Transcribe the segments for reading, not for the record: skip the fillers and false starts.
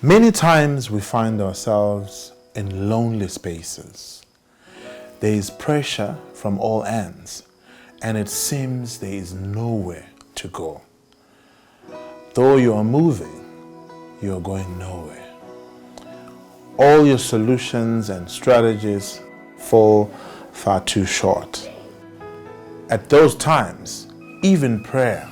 Many times we find ourselves in lonely spaces. There is pressure from all ends, and it seems there is nowhere to go. Though you are moving, you are going nowhere. All your solutions and strategies fall far too short. At those times, even prayer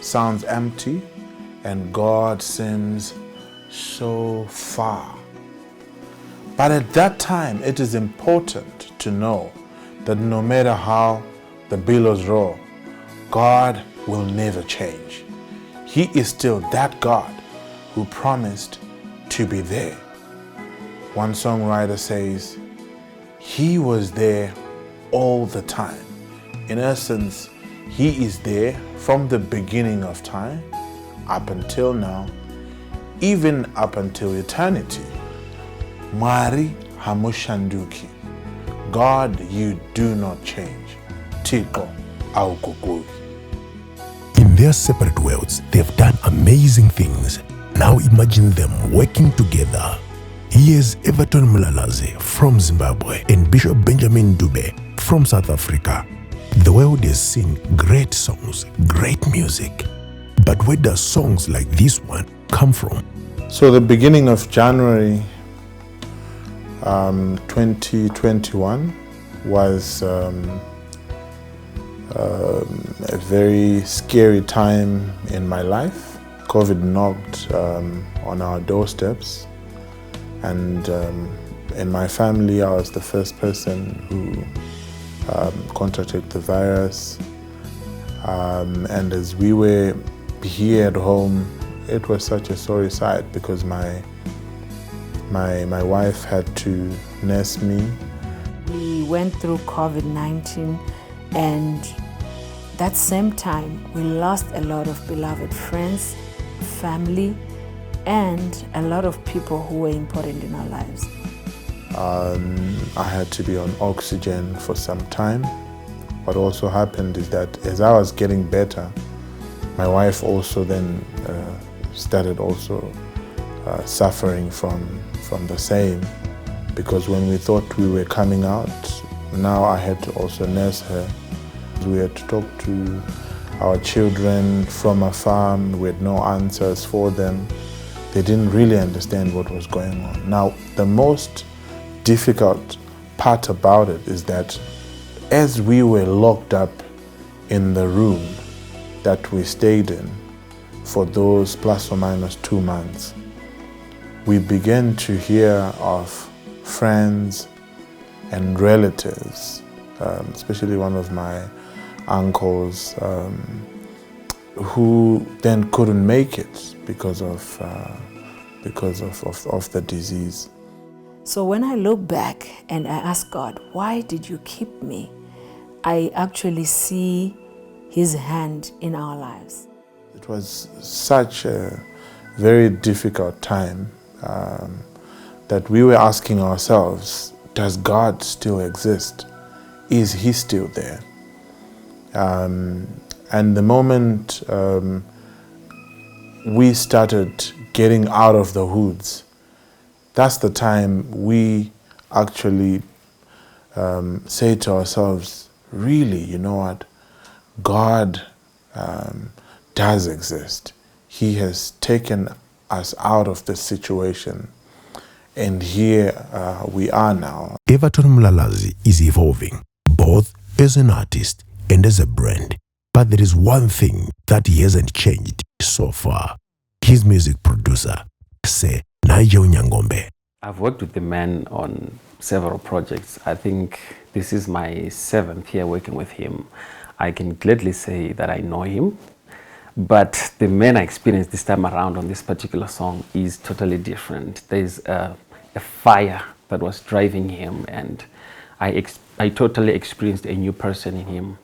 sounds empty and God seems so far. But at that time, it is important to know that no matter how the billows roar, God will never change. He is still that God who promised to be there. One songwriter says, He was there all the time. In essence, He is there from the beginning of time up until now, even up until eternity. Mwari, Hamushanduke. God, you do not change. Tiko aukukuki. In their separate worlds, they've done amazing things. Now imagine them working together. Here's Everton Mlalazi from Zimbabwe and Bishop Benjamin Dube from South Africa. The world has seen great songs, great music. But where does songs like this one come from? So the beginning of January 2021 was a very scary time in my life. COVID knocked on our doorsteps, and in my family I was the first person who contracted the virus, and as we were here at home, it was such a sorry sight because my wife had to nurse me. We went through COVID-19, and that same time we lost a lot of beloved friends, family, and a lot of people who were important in our lives. I had to be on oxygen for some time. What also happened is that as I was getting better, my wife also then started also suffering from the same, because when we thought we were coming out, now I had to also nurse her. We had to talk to our children from afar. We had no answers for them. They didn't really understand what was going on. Now, the most difficult part about it is that as we were locked up in the room that we stayed in for those plus or minus 2 months, we began to hear of friends and relatives, especially one of my uncles, who then couldn't make it because of the disease. So when I look back and I ask God, why did you keep me? I actually see His hand in our lives. It was such a very difficult time that we were asking ourselves, does God still exist? Is He still there? And the moment we started getting out of the hoods, that's the time we actually say to ourselves, really, you know what? God does exist. He has taken us out of this situation, and here we are now. Everton Mlalazi is evolving, both as an artist and as a brand. But there is one thing that he hasn't changed so far. His music producer, say Nigel Nyangombe. I've worked with the man on several projects. I think this is my 7th year working with him. I can gladly say that I know him, but the man I experienced this time around on this particular song is totally different. There's a fire that was driving him, and I totally experienced a new person in him.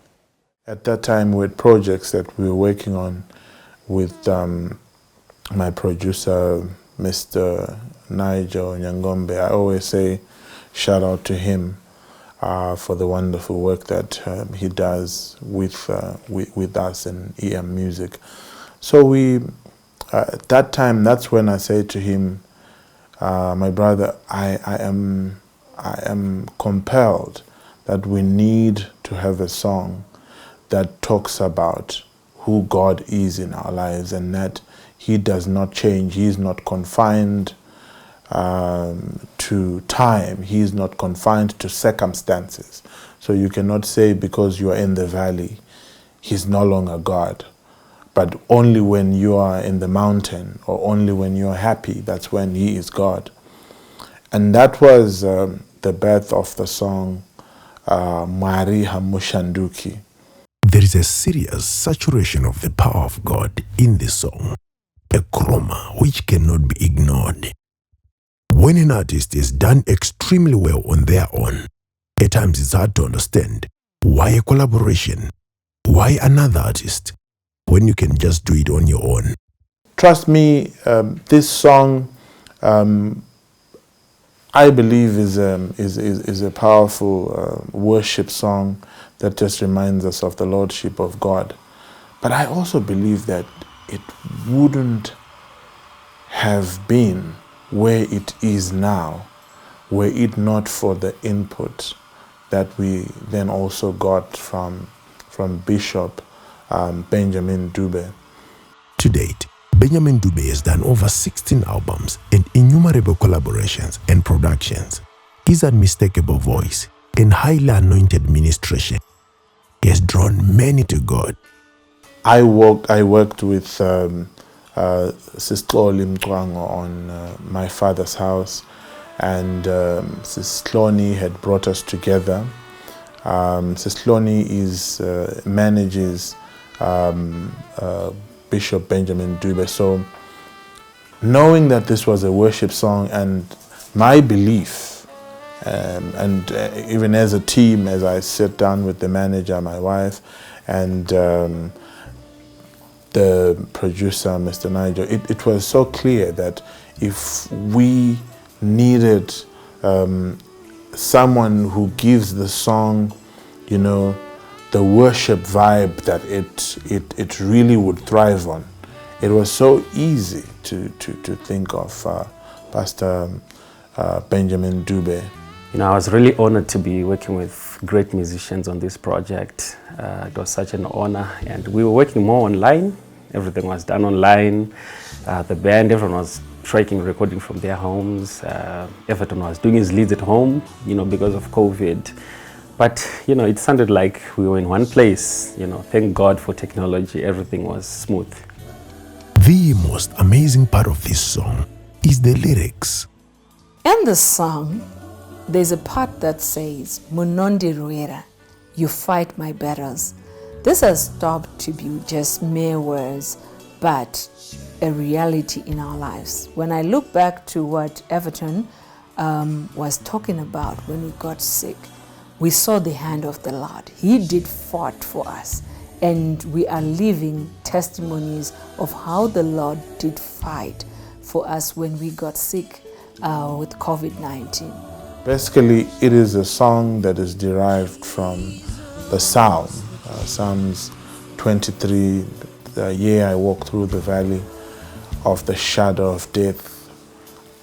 At that time, with projects that we were working on with my producer, Mr. Nigel Nyangombe, I always say shout out to him for the wonderful work that he does with us in EM Music. So we at that time, that's when I said to him, my brother, I am compelled that we need to have a song that talks about who God is in our lives, and that He does not change. He is not confined to time. He is not confined to circumstances. So you cannot say because you are in the valley, He's no longer God. But only when you are in the mountain, or only when you are happy, that's when He is God. And that was the birth of the song Mwari Hamushanduke. There is a serious saturation of the power of God in this song, a chroma which cannot be ignored. When an artist is done extremely well on their own, at times it's hard to understand why a collaboration, why another artist, when you can just do it on your own. Trust me, this song, I believe, is a powerful worship song that just reminds us of the Lordship of God. But I also believe that it wouldn't have been where it is now, were it not for the input that we then also got from Bishop Benjamin Dube. To date, Benjamin Dube has done over 16 albums and innumerable collaborations and productions. His unmistakable voice and highly anointed ministration has drawn many to God. I worked with Sister Mkwango on My Father's House, and Sister had brought us together. Sister manages Bishop Benjamin Dube. So knowing that this was a worship song, and my belief, and even as a team, as I sat down with the manager, my wife, and the producer, Mr. Nigel, it was so clear that if we needed someone who gives the song, you know, the worship vibe that it really would thrive on, it was so easy to think of Pastor Benjamin Dube. You know, I was really honored to be working with great musicians on this project. It was such an honor, and we were working more online. Everything was done online. The band, everyone was tracking, recording from their homes. Everton was doing his leads at home, you know, because of COVID. But, you know, it sounded like we were in one place. You know, thank God for technology. Everything was smooth. The most amazing part of this song is the lyrics. In the song, there's a part that says, Munondi Ruera, you fight my battles. This has stopped to be just mere words, but a reality in our lives. When I look back to what Everton was talking about when we got sick, we saw the hand of the Lord. He did fight for us, and we are living testimonies of how the Lord did fight for us when we got sick with COVID-19. Basically, it is a song that is derived from the Psalm, Psalms 23, the year I walk through the valley of the shadow of death,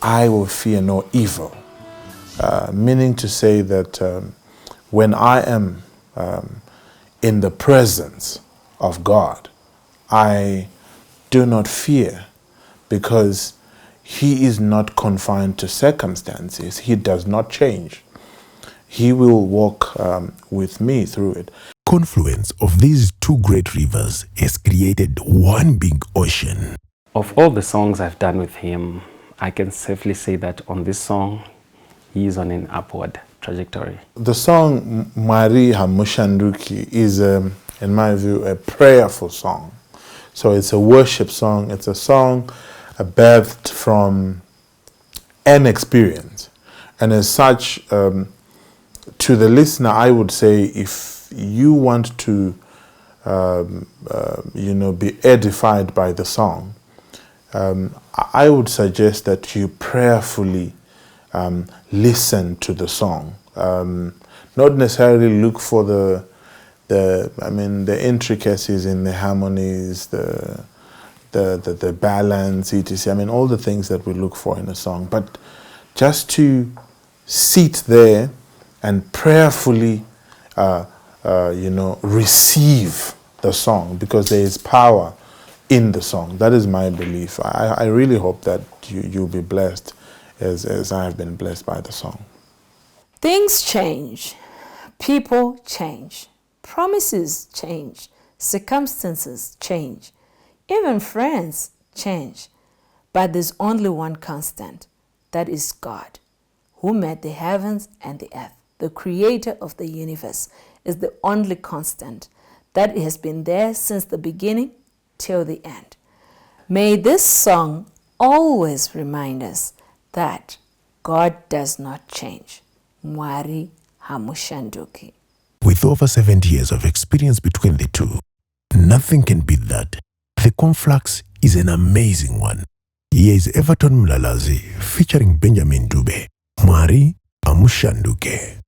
I will fear no evil. Meaning to say that when I am in the presence of God, I do not fear, because He is not confined to circumstances. He does not change. He will walk with me through it. Confluence of these two great rivers has created one big ocean. Of all the songs I've done with him, I can safely say that on this song, he is on an upward trajectory. The song Mwari Hamushanduke is, in my view, a prayerful song. So it's a worship song. It's a song birthed from an experience. And as such, to the listener, I would say, if you want to, be edified by the song, I would suggest that you prayerfully listen to the song. Not necessarily look for the intricacies in the harmonies, the the balance, etc. I mean, all the things that we look for in a song. But just to sit there and prayerfully, receive the song, because there is power in the song. That is my belief. I really hope that you'll be blessed as I have been blessed by the song. Things change. People change. Promises change. Circumstances change. Even friends change. But there's only one constant. That is God, who made the heavens and the earth. The creator of the universe is the only constant that has been there since the beginning till the end. May this song always remind us that God does not change. Mwari, Hamushanduke. With over 70 years of experience between the two, nothing can beat that. The conflux is an amazing one. Here is Everton Mlalazi featuring Benjamin Dube. Mwari, Hamushanduke.